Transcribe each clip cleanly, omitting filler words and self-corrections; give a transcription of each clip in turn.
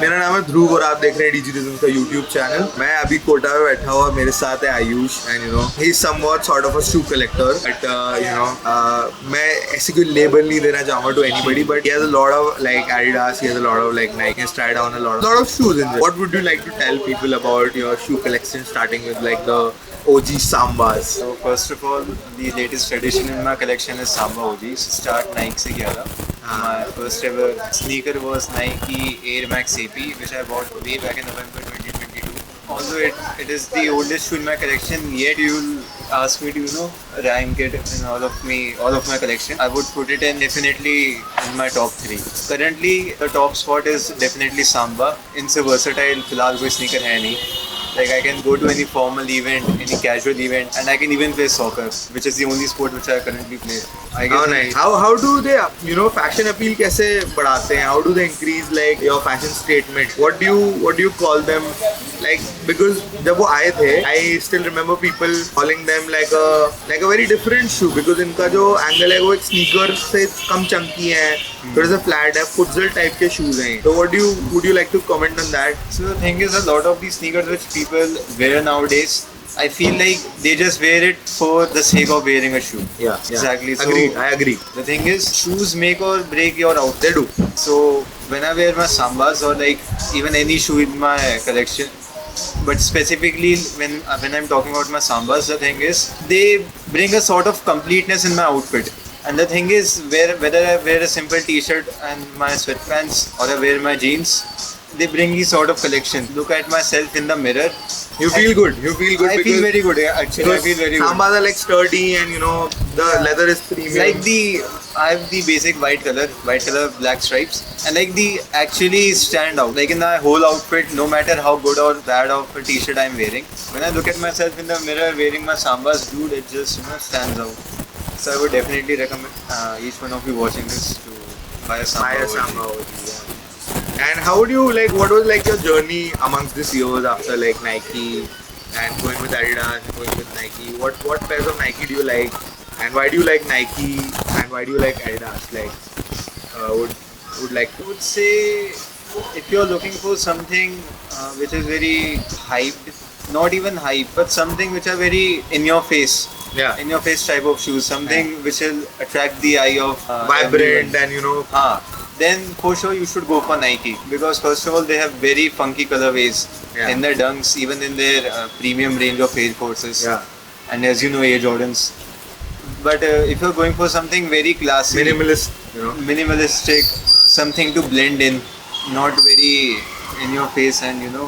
मेरा नाम है ध्रुव और आप देख रहे हैं डिजिटल का यूट्यूब चैनल। मैं अभी कोटा में बैठा हुआ, मेरे साथ है Ayush and he is somewhat sort of a shoe collector but मैं ऐसे कोई लेबल नहीं देना चाहूंगा to anybody but he has a lot of like Adidas, he has a lot of like Nike, has tried on a lot of shoes in there. What would you like to tell people about your shoe collection starting with like the OG Sambas? So first of all, the latest addition in my collection is Samba OGs. Start Nike से किया था. My first ever sneaker was Nike Air Max AP, which I bought way back in November 2022. Although it is the oldest shoe in my collection, yet you'll ask me to rank it in all of my collection. I would put it in definitely in my top 3. Currently, the top spot is definitely Samba. इनसे versatile फिलहाल कोई sneaker है नहीं. Like I can go to any formal event, any casual event, and I can even play soccer, which is the only sport which I currently play. I guess. Oh, nice. How do they fashion appeal कैसे बढ़ाते हैं? How do they increase like your fashion statement? What do you call them? Like because जब वो आए थे, I still remember people calling them like a very different shoe because इनका जो angle है वो एक sneaker से कम chunky है, थोड़ा सा flat है, futsal type के shoes हैं. So would you like to comment on that? So the thing is, a lot of these sneakers which people wear nowadays, I feel like they just wear it for the sake of wearing a shoe. Yeah. Exactly. So Agreed. I agree. The thing is, shoes make or break your outfit. They do. So when I wear my Sambas or like even any shoe in my collection, but specifically when I'm talking about my Sambas, the thing is they bring a sort of completeness in my outfit. And the thing is, whether I wear a simple t-shirt and my sweatpants or I wear my jeans, they bring these sort of collection. Look at myself in the mirror. You feel good. I feel very good. Actually, I feel very good. Sambas are like sturdy and the leather is premium. Like I have the basic white color, black stripes, and like the actually stand out. Like in the whole outfit, no matter how good or bad of a t-shirt I'm wearing, when I look at myself in the mirror wearing my Sambas, dude, it just stands out. So I would definitely recommend each one of you watching this to buy a Samba OG. Yeah. And how would you what was like your journey amongst these years after like Nike and going with Adidas and going with Nike? What pairs of Nike do you like? And why do you like Nike? And why do you like Adidas? Would like to. I would say if you're looking for something which is very hyped, not even hype, but something which are very in your face. Yeah. In your face type of shoes, something which will attract the eye of vibrant everyone. And then for sure you should go for Nike because first of all they have very funky colorways in their dunks, even in their premium range of Air Forces. Yeah. And as you know, Air Jordans. But if you're going for something very classy, minimalistic, something to blend in, not very in your face and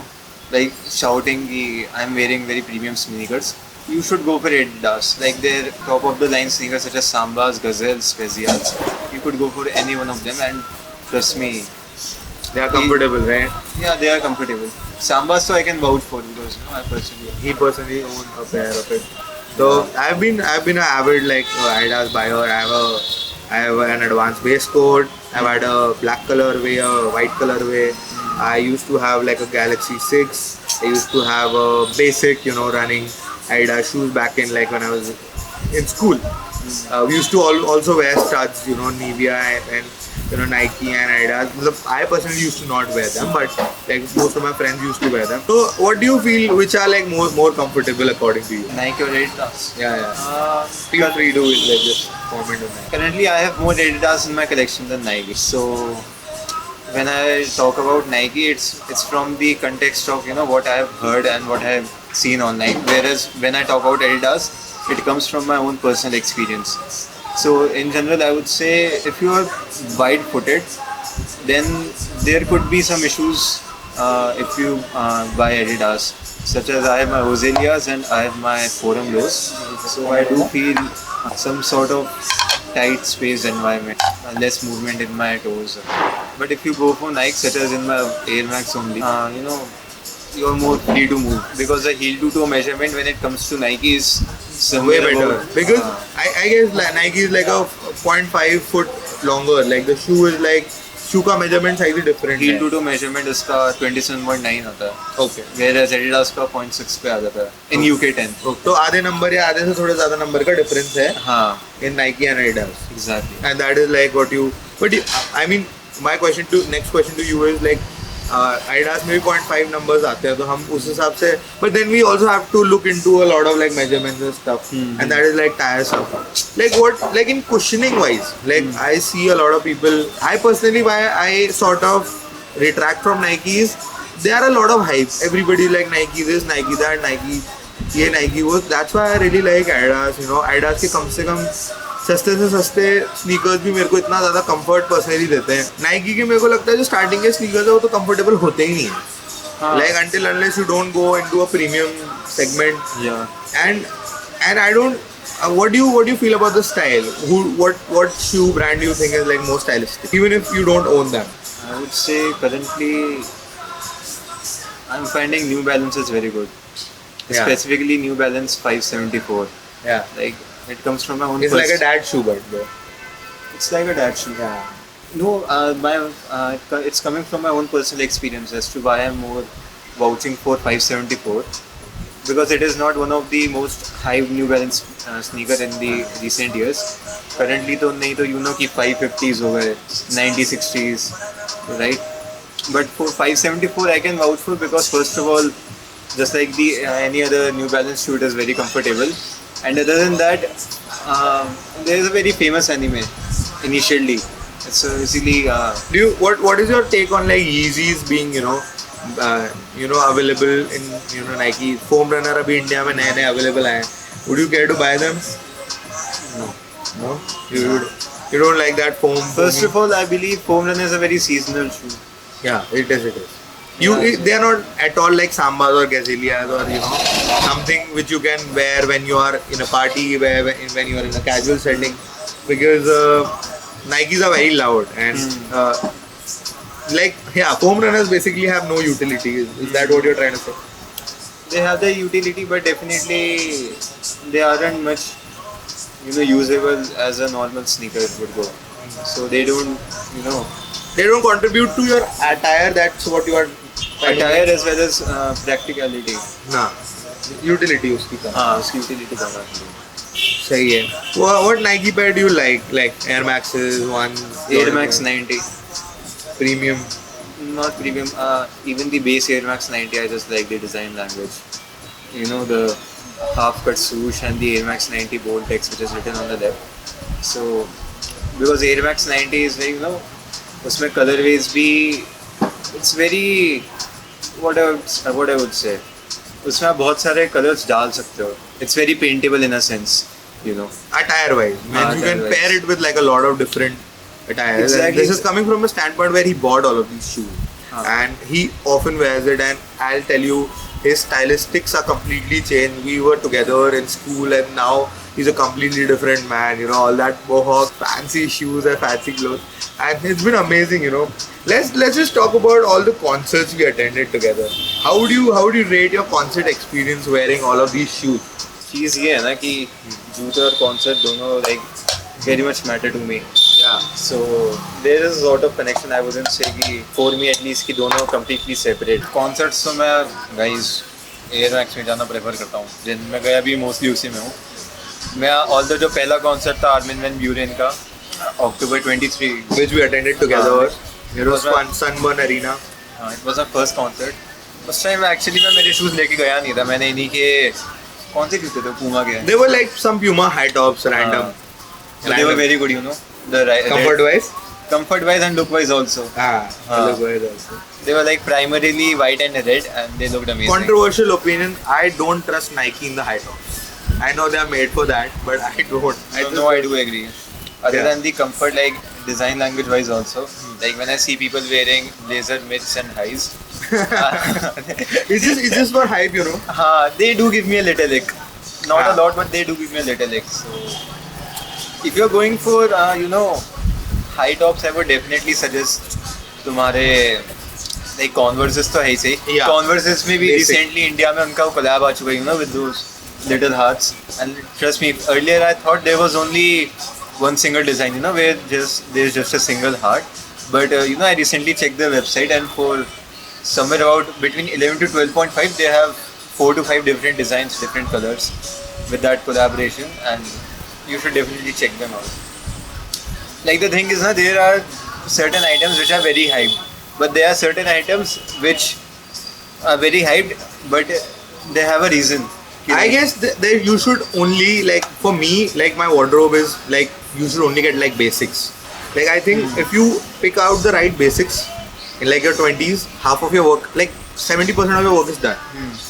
like shouting I'm wearing very premium sneakers, you should go for Adidas. Like their top of the line sneakers such as Sambas, Gazelles, Specials. You could go for any one of them and trust me, they are comfortable, right? Yeah, they are comfortable. Sambas so I can vouch for because he personally owns a pair of it. So I've been an avid Adidas buyer. I have an advanced base coat. I've had a black colorway, a white colorway. I used to have like a Galaxy 6. I used to have a basic, running Adidas shoes back in when I was in school. We used to also wear studs, Nivea and Nike and Adidas. I personally used to not wear them, but most of my friends used to wear them. So what do you feel which are more comfortable according to you? Nike or Adidas? Yeah. Feel free to just comment on that. Currently I have more Adidas in my collection than Nike. So when I talk about Nike, it's from the context of what I have heard and what I have seen online. Whereas when I talk about Adidas, it comes from my own personal experience. So in general, I would say if you are wide-footed, then there could be some issues if you buy Adidas, such as I have my Roselias and I have my Forum Lows. So I do feel some sort of tight spaced environment, less movement in my toes. But if you go for Nike, such as in my Air Max only, you're more free to move because the heel to toe measurement when it comes to Nike is way better because I guess Nike is like a 0.5 foot longer. Like the shoe is shoe का measurement size is different. Heel to toe measurement इसका 27.9 आता है. Okay. Whereas Adidas का 0.6 पे आ जाता है. In UK 10. तो आधे नंबर या आधे से थोड़े ज़्यादा नंबर का difference है. हाँ. In Nike and Adidas. Exactly. And that is what you. But I mean, my next question to you is like, Adidas में भी 0.5 numbers आते हैं तो हम उस हिसाब से, but then we also have to look into a lot of like measurements and stuff, and that is like tire stuff. Like what, like in cushioning wise, like I see a lot of people. I personally, why I sort of retract from Nikes. There are a lot of hype. Everybody like Nike this, Nike that, Nike ये, Nike वो. That's why I really like Adidas. You know, Adidas के कम से कम सस्ते से सस्ते sneakers भी मेरे को इतना ज़्यादा कंफर्ट पर्सनली देते हैं. नाइकी के मेरे को लगता है जो स्टार्टिंग के स्नीकर्स है वो तो कंफर्टेबल होते ही नहीं है. Like until unless you don't go into a premium segment. Yeah. And I don't. What do you feel about the style? What shoe brand do you think is like most stylistic? Even if you don't own them. I would say currently I'm finding New Balance is very good. Yeah. Specifically New Balance 574. Yeah. Like it comes from my own. It's like a dad shoe, but bro. It's like a dad shoe. Yeah. No, it's coming from my own personal experience as to why I'm more vouching for 574, because it is not one of the most high New Balance sneaker in the recent years. Currently तो नहीं तो you know कि 550s हो गए, 9060s, right? But for 574 I can vouch for, because first of all, just like the any other New Balance shoe, it is very comfortable. And other than that, there is a very famous anime initially. It's easily. What is your take on like Yeezys being available in Nike? Foam Runner अभी India में नए available हैं. Would you care to buy them? No. You don't like that foam. First of all, I believe Foam Runner is a very seasonal shoe. Yeah, it is. They are not at all like Sambas or Gazelias or something which you can wear when you are in a party, when you are in a casual setting, because Nikes are very loud and foam runners basically have no utility. Is that what you're trying to say? They have the utility, but definitely they aren't much usable as a normal sneaker would go. So they don't they don't contribute to your attire. That's what you are. Attire as well as practicality. ना utility उसकी कम. हाँ, उसकी utility कम है. सही है. What Nike pair do you like? Like Air Maxes, Air Max 90. Premium. Not premium. Even the base Air Max 90, I just like the design language. The half cut swoosh and the Air Max 90 bold text which is written on the left. So because Air Max 90 is very उसमें colorways भी, it's very what I would say, उसमें आप बहुत सारे colors डाल सकते हो. It's very paintable in a sense, Attire wise, you can pair it with like a lot of different attire. Exactly. This is coming from a standpoint where he bought all of these shoes, and he often wears it. And I'll tell you, his stylistics are completely changed. We were together in school, and now he's a completely different man. All that mohawk, fancy shoes and fancy clothes, and it's been amazing. Let's just talk about all the concerts we attended together. How would you rate your concert experience wearing all of these shoes? चीज़ ये है ना कि जूते और concert दोनों like very much matter to me. Yeah. So there is a lot of connection. I wouldn't say कि for me at least कि दोनों completely separate. Concerts तो मैं guys Air Max में जाना prefer करता हूँ. जिन मैं गया भी mostly उसी में हूँ. मैं although जो पहला concert था Armin van Buuren का October 23, which we attended together. It was Sunburn Arena. It was our first concert. उस टाइम एक्चुअली मैं मेरे शूज लेके गया नहीं था. मैंने इन्हीं के कौन से जूते थे Puma के. They were like some Puma high tops, random. So they were very good, The comfort wise and look wise also. Look wise also. They were like primarily white and red, and they looked amazing. Controversial opinion. I don't trust Nike in the high tops. I know they are made for that, but I don't. I do agree. Other than the comfort, like design language wise also, like when I see people wearing blazer mids and highs, it's just for hype, they do give me a little ick. Not a lot, but they do give me a little ick. So if you're going for high tops, I would definitely suggest तुम्हारे like Converses तो है ही सही. Converses में भी recently India में उनका collab आ चुका है, with those little hearts. And trust me, earlier I thought there was only one single design, where there's just a single heart. But I recently checked the website, and for somewhere about between 11 to 12.5, they have 4 to 5 different designs, different colors with that collaboration, and you should definitely check them out. Like the thing is, there are certain items which are very hyped, but there are certain items which are very hyped, but they have a reason. I guess that you should only like, for me, like my wardrobe is like, you should only get like basics. Like I think if you pick out the right basics in like your 20s, half of your work, like 70% of your work is done.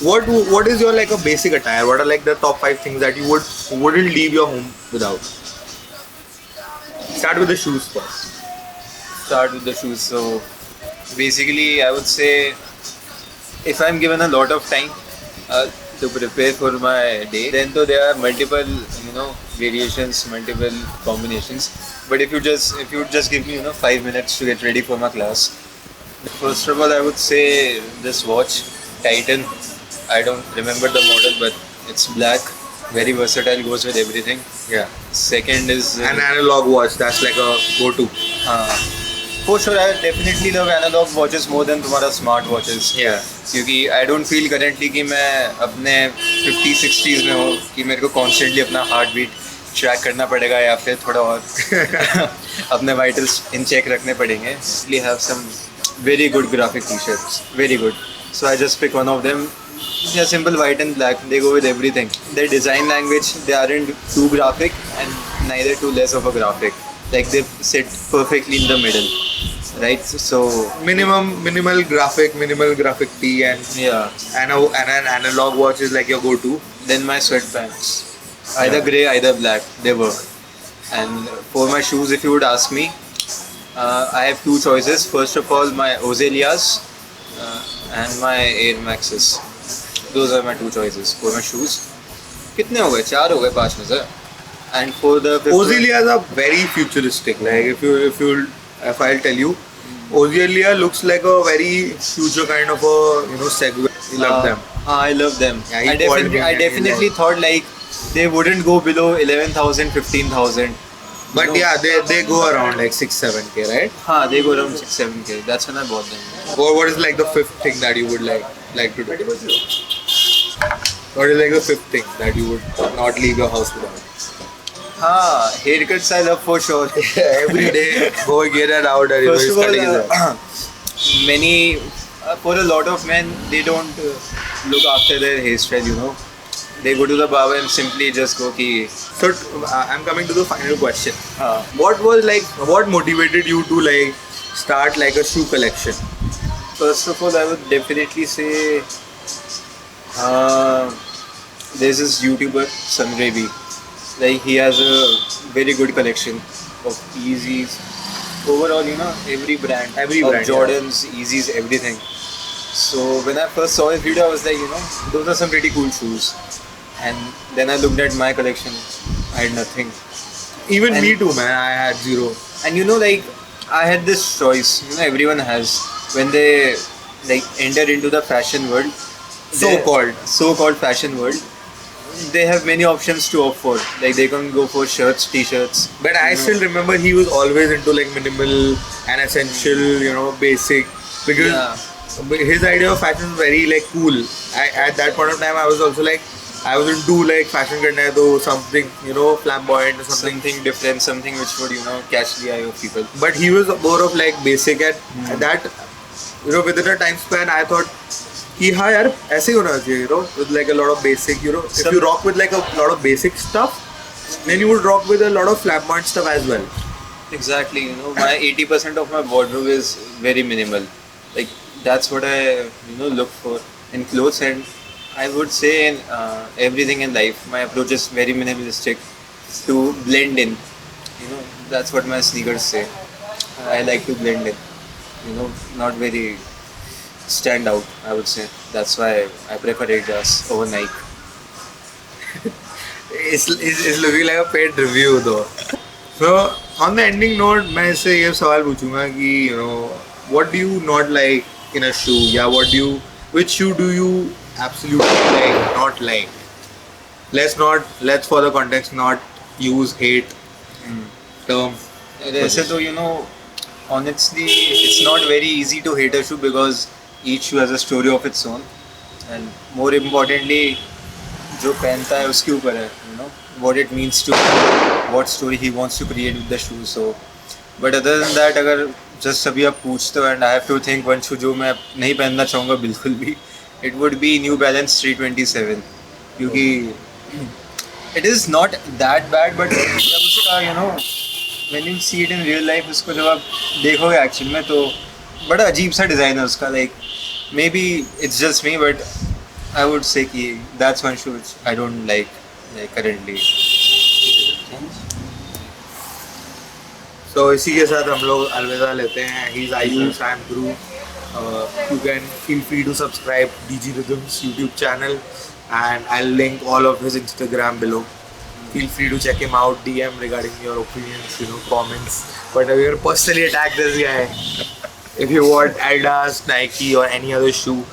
What is your like a basic attire? What are like the top 5 things that you wouldn't leave your home without? Start with the shoes first. Start with the shoes. So basically, I would say if I'm given a lot of time to prepare for my day, then though there are multiple variations, multiple combinations. But if you just give me 5 minutes to get ready for my class, first of all I would say this watch, Titan. I don't remember the model, but it's black, very versatile, goes with everything. Yeah. Second is An analog watch, that's like a go-to. for sure I definitely love analog watches more than तुम्हारा smart watches. Yeah. क्योंकि I don't feel currently कि मैं अपने 50-60s में हूँ कि मेरे को constantly अपना heart beat ट्रैक करना पड़ेगा या फिर थोड़ा और अपने vitals in check रखने पड़ेंगे. We have some very good graphic t-shirts, very good. So I just pick one of them. They're simple white and black. They go with everything. Their design language, they aren't too graphic and neither too less of a graphic. Like they sit perfectly in the middle, right? So Minimal graphic tee, and an analog watch is like your go-to. then my sweatpants, either grey, either black, they work. And for my shoes, if you would ask me, I have two choices. First of all, my Ozelias and my Air Maxes. Those are my two choices for my shoes. कितने हो गए? 4 हो गए 5 में से. And for the Ozelias are very futuristic. Like if I'll tell you, Ozelia looks like a very future kind of a Segway. You love them. I love them. Yeah, I definitely thought like they wouldn't go below 11,000, 15,000. But yeah, they go around like 6-7K, right? They go around 6-7K. That's when I bought them. Or what is like the fifth thing that you would like to do? What is like the fifth thing that you would not leave your house without? Haircuts I love for sure. Every day, go get it out. And First of all, cutting it out. for a lot of men, they don't look after their hairstyle. They go to the barber and simply just go ki. So I'm coming to the final question. Uh, What motivated you to like start like a shoe collection? First of all, I would definitely say there's this YouTuber Sunrevi. Like he has a very good collection of Yeezys. Overall, every brand of Jordans, Yeezys, everything. So when I first saw his video, I was like, those are some pretty cool shoes. And then I looked at my collection. I had nothing. Even And- me too, man. I had zero. And like I had this choice. Everyone has when they like enter into the fashion world. So-called fashion world. They have many options to opt for. Like they can go for shirts, t-shirts. But I still remember he was always into like minimal and essential, basic. Because his idea of fashion was very like cool. At that point of time, I was also like, I was into like fashion karna hai, to something, flamboyant or something. different, something which would catch the eye of people. But he was more of like basic, and that, within a time span, I thought, कि हाँ यार ऐसे ही होना चाहिए, with like a lot of basic, if you rock with like a lot of basic stuff, then you would rock with a lot of flamboyant stuff as well. Exactly, my 80% of my wardrobe is very minimal. Like that's what I look for in clothes, and I would say in everything in life, my approach is very minimalistic to blend in. That's what my sneakers say. I like to blend in. Not very stand out, I would say. That's why I prefer Adidas over Nike. It's looking like a paid review though. So on the ending note, मैं इससे ये सवाल पूछूंगा कि what do you not like in a shoe? Yeah, which shoe do you absolutely like, not like? Let's for the context not use hate term. वैसे तो honestly, it's not very easy to hate a shoe because each shoe has a story of its own, and more importantly, जो पहनता है उसके ऊपर है, what it means to, what story he wants to create with the shoe. So but other then that अगर just अभी आप पूछते हो and I have to think one shoe जो मैं नहीं पहनना चाहूँगा बिल्कुल भी, it would be New Balance 327, क्योंकि it is not that bad, but जब उसका when you see it in real life, उसको जब आप देखोगे एक्चुअल में तो बड़ा अजीब सा डिज़ाइन है उसका. Like may be it's just me, but I would say कि that's one shoe I don't like currently. So इसी के साथ हम लोग अलविदा लेते हैं. He's Ayush, I'm Dhruv. You can feel free to subscribe DG Rhythms YouTube channel, and I'll link all of his Instagram below. Feel free to check him out. DM regarding your opinions, comments. But if you personally attack this guy, if you want Adidas, Nike, or any other shoe,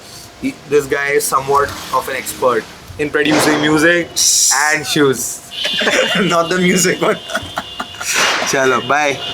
this guy is somewhat of an expert in producing music and shoes. Not the music one. Chalo, bye.